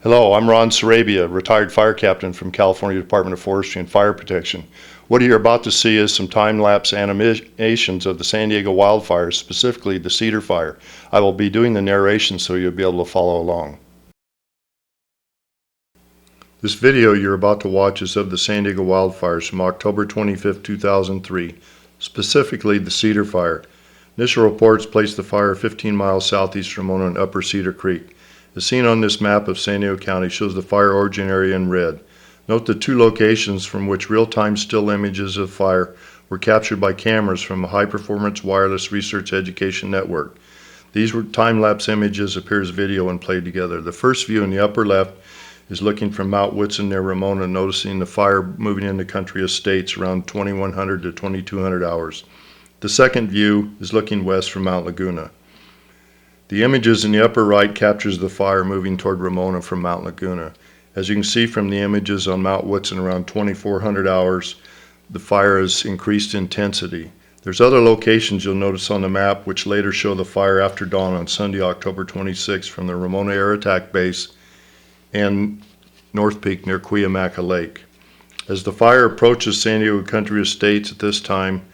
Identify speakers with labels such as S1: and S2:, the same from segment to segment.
S1: Hello, I'm Ron Serabia, retired fire captain from California Department of Forestry and Fire Protection. What you're about to see is some time-lapse animations of the San Diego wildfires, specifically the Cedar Fire. I will be doing the narration so you'll be able to follow along. This video you're about to watch is of the San Diego wildfires from October 25, 2003, specifically the Cedar Fire. Initial reports placed the fire 15 miles southeast Ramona in Upper Cedar Creek. As seen on this map of San Diego County shows the fire origin area in red. Note the two locations from which real-time still images of fire were captured by cameras from a high-performance wireless research education network. These were time-lapse images appear as video when played together. The first view in the upper left is looking from Mount Whitson near Ramona, noticing the fire moving into country estates around 2100 to 2200 hours. The second view is looking west from Mount Laguna. The images in the upper right captures the fire moving toward Ramona from Mount Laguna. As you can see from the images on Mount Whitson around 2400 hours, the fire has increased intensity. There's other locations you'll notice on the map which later show the fire after dawn on Sunday, October 26 from the Ramona Air Attack Base and North Peak near Cuyamaca Lake. As the fire approaches San Diego Country Estates at this time,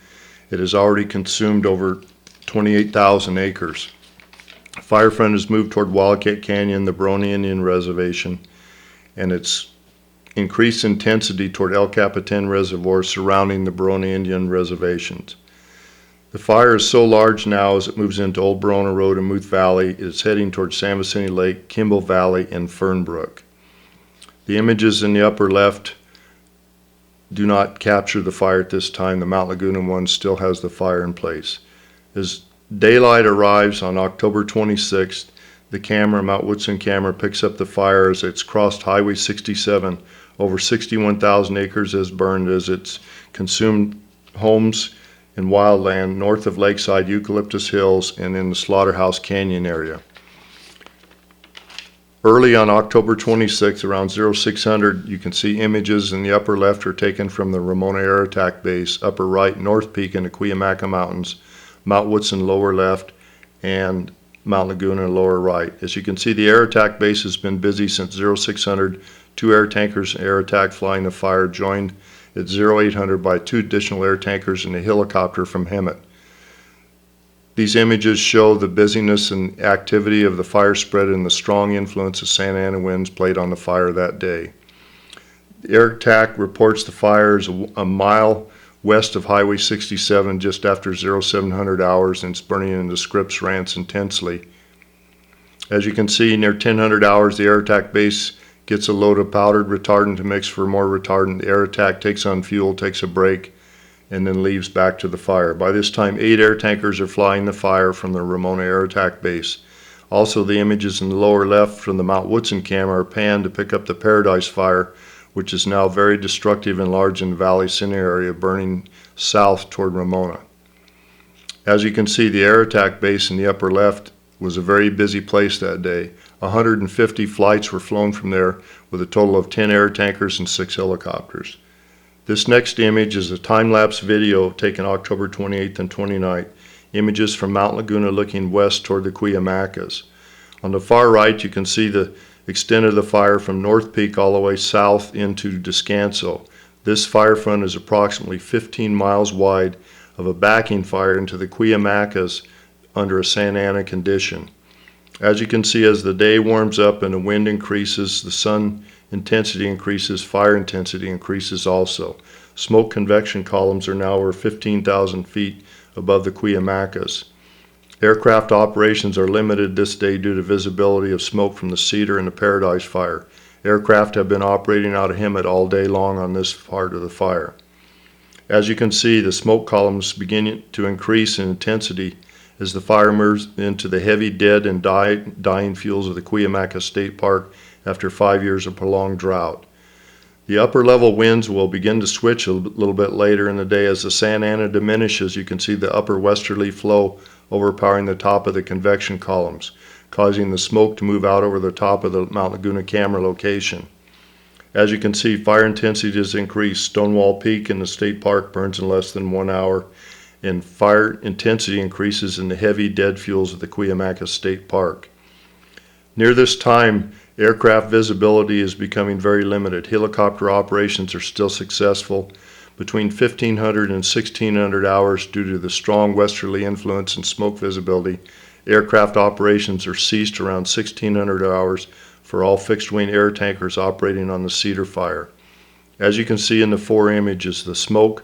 S1: it has already consumed over 28,000 acres. Fire front has moved toward Wildcat Canyon, the Barone Indian Reservation, and its increased intensity toward El Capitan Reservoir surrounding the Barone Indian reservations. The fire is so large now as it moves into Old Barona Road and Muth Valley, it is heading toward San Vicente Lake, Kimball Valley, and Fernbrook. The images in the upper left do not capture the fire at this time. The Mount Laguna one still has the fire in place. As daylight arrives on October 26th, the camera, Mount Woodson camera, picks up the fire as it's crossed Highway 67. Over 61,000 acres has burned as it's consumed homes and wildland north of Lakeside, Eucalyptus Hills, and in the Slaughterhouse Canyon area. Early on October 26th, around 0600, you can see images in the upper left are taken from the Ramona Air Attack Base, upper right, North Peak in the Cuyamaca Mountains, Mount Woodson lower left, and Mount Laguna lower right. As you can see, the air attack base has been busy since 0600. Two air tankers and air attack flying the fire, joined at 0800 by two additional air tankers and a helicopter from Hemet. These images show the busyness and activity of the fire spread and the strong influence of Santa Ana winds played on the fire that day. The air attack reports the fire is a mile west of Highway 67 just after 0700 hours, and it's burning into Scripps Ranch intensely. As you can see, near 1000 hours, the air attack base gets a load of powdered retardant to mix for more retardant. The air attack takes on fuel, takes a break, and then leaves back to the fire. By this time, 8 air tankers are flying the fire from the Ramona Air Attack Base. Also, the images in the lower left from the Mount Woodson camera are panned to pick up the Paradise Fire, which is now very destructive and large in the Valley Center area, burning south toward Ramona. As you can see, the air attack base in the upper left was a very busy place that day. 150 flights were flown from there with a total of 10 air tankers and 6 helicopters. This next image is a time-lapse video taken October 28th and 29th. Images from Mount Laguna looking west toward the Cuyamacas. On the far right, you can see the extent of the fire from North Peak all the way south into Descanso. This fire front is approximately 15 miles wide of a backing fire into the Cuyamacas under a Santa Ana condition. As you can see, as the day warms up and the wind increases, the sun intensity increases, fire intensity increases also. Smoke convection columns are now over 15,000 feet above the Cuyamacas. Aircraft operations are limited this day due to visibility of smoke from the Cedar and the Paradise Fire. Aircraft have been operating out of Hemet all day long on this part of the fire. As you can see, the smoke columns begin to increase in intensity as the fire moves into the heavy dead and dying fuels of the Cuyamaca State Park after 5 years of prolonged drought. The upper level winds will begin to switch a little bit later in the day as the Santa Ana diminishes. You can see the upper westerly flow overpowering the top of the convection columns, causing the smoke to move out over the top of the Mount Laguna camera location. As you can see, fire intensity has increased. Stonewall Peak in the state park burns in less than 1 hour, and fire intensity increases in the heavy dead fuels of the Cuyamaca State Park. Near this time, Aircraft visibility is becoming very limited. Helicopter operations are still successful between 1,500 and 1,600 hours due to the strong westerly influence and smoke visibility. Aircraft operations are ceased around 1,600 hours for all fixed-wing air tankers operating on the Cedar Fire. As you can see in the four images, the smoke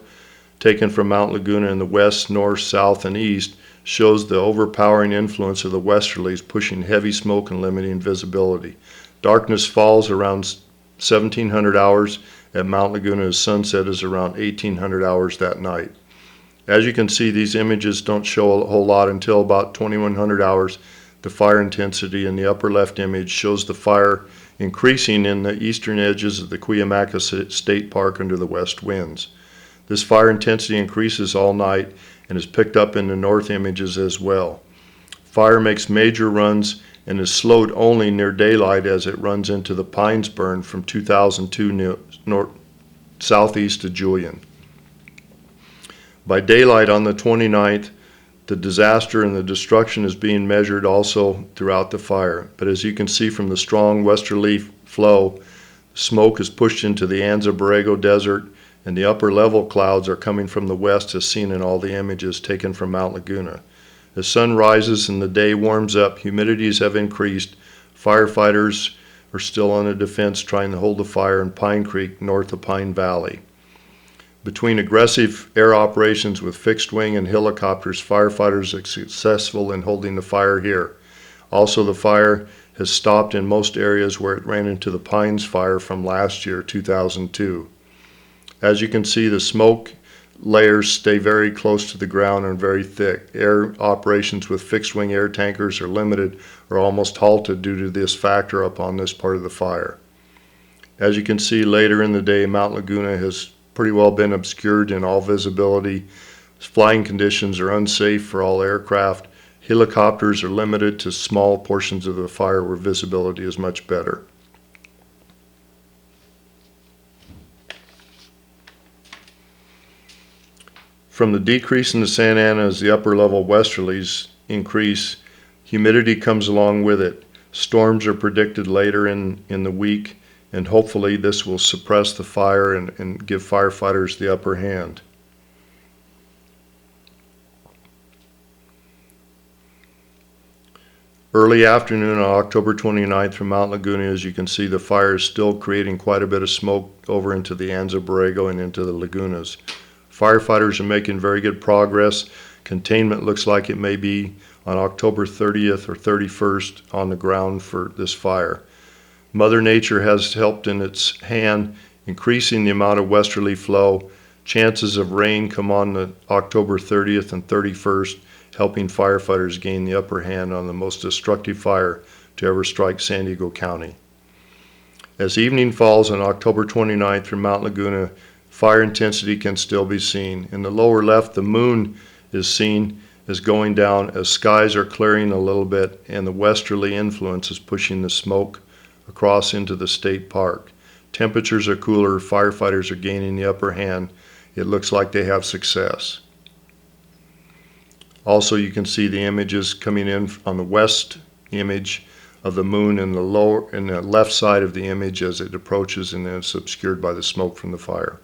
S1: taken from Mount Laguna in the west, north, south, and east shows the overpowering influence of the westerlies pushing heavy smoke and limiting visibility. Darkness falls around 1,700 hours at Mount Laguna as sunset is around 1,800 hours that night. As you can see, these images don't show a whole lot until about 2,100 hours. The fire intensity in the upper left image shows the fire increasing in the eastern edges of the Cuyamaca State Park under the west winds. This fire intensity increases all night and is picked up in the north images as well. Fire makes major runs and is slowed only near daylight as it runs into the Pines Burn from 2002 southeast to Julian. By daylight on the 29th, the disaster and the destruction is being measured also throughout the fire. But as you can see from the strong westerly flow, smoke is pushed into the Anza Borrego Desert, and the upper level clouds are coming from the west as seen in all the images taken from Mount Laguna. As sun rises and the day warms up, humidities have increased. Firefighters are still on the defense trying to hold the fire in Pine Creek north of Pine Valley. Between aggressive air operations with fixed wing and helicopters, firefighters are successful in holding the fire here. Also, the fire has stopped in most areas where it ran into the Pines fire from last year, 2002. As you can see, the smoke layers stay very close to the ground and very thick. Air operations with fixed-wing air tankers are limited or almost halted due to this factor up on this part of the fire. As you can see later in the day, Mount Laguna has pretty well been obscured in all visibility. Flying conditions are unsafe for all aircraft. Helicopters are limited to small portions of the fire where visibility is much better. From the decrease in the Santa Ana as the upper level westerlies increase, humidity comes along with it. Storms are predicted later in the week, and hopefully this will suppress the fire and give firefighters the upper hand. Early afternoon on October 29th from Mount Laguna, as you can see, the fire is still creating quite a bit of smoke over into the Anza Borrego and into the lagunas. Firefighters are making very good progress. Containment looks like it may be on October 30th or 31st on the ground for this fire. Mother Nature has helped in its hand, increasing the amount of westerly flow. Chances of rain come on the October 30th and 31st, helping firefighters gain the upper hand on the most destructive fire to ever strike San Diego County. As evening falls on October 29th from Mount Laguna, fire intensity can still be seen. In the lower left, the moon is seen as going down as skies are clearing a little bit and the westerly influence is pushing the smoke across into the state park. Temperatures are cooler, firefighters are gaining the upper hand. It looks like they have success. Also, you can see the images coming in on the west image of the moon in the left side of the image as it approaches, and then it's obscured by the smoke from the fire.